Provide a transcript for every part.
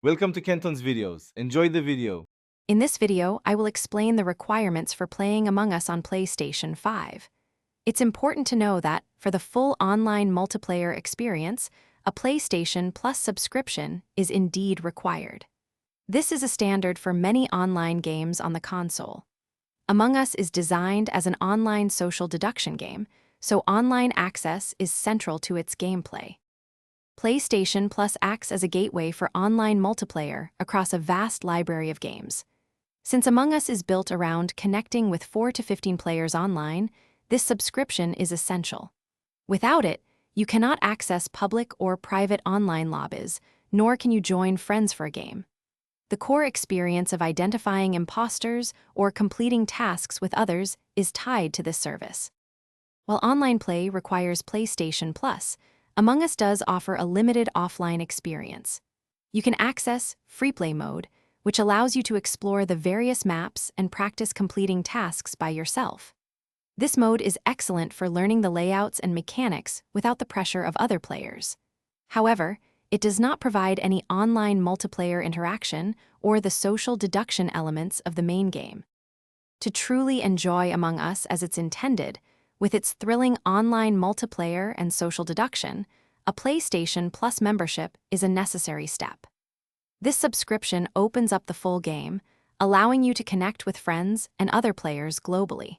Welcome to Kenton's videos. Enjoy the video. In this video, I will explain the requirements for playing Among Us on PlayStation 5. It's important to know that, for the full online multiplayer experience, a PlayStation Plus subscription is indeed required. This is a standard for many online games on the console. Among Us is designed as an online social deduction game, so online access is central to its gameplay. PlayStation Plus acts as a gateway for online multiplayer across a vast library of games. Since Among Us is built around connecting with 4 to 15 players online, this subscription is essential. Without it, you cannot access public or private online lobbies, nor can you join friends for a game. The core experience of identifying imposters or completing tasks with others is tied to this service. While online play requires PlayStation Plus, Among Us does offer a limited offline experience. You can access Free Play mode, which allows you to explore the various maps and practice completing tasks by yourself. This mode is excellent for learning the layouts and mechanics without the pressure of other players. However, it does not provide any online multiplayer interaction or the social deduction elements of the main game. To truly enjoy Among Us as it's intended, with its thrilling online multiplayer and social deduction, a PlayStation Plus membership is a necessary step. This subscription opens up the full game, allowing you to connect with friends and other players globally.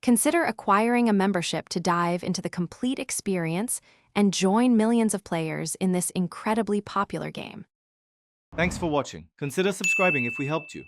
Consider acquiring a membership to dive into the complete experience and join millions of players in this incredibly popular game. Thanks for watching. Consider subscribing if we helped you.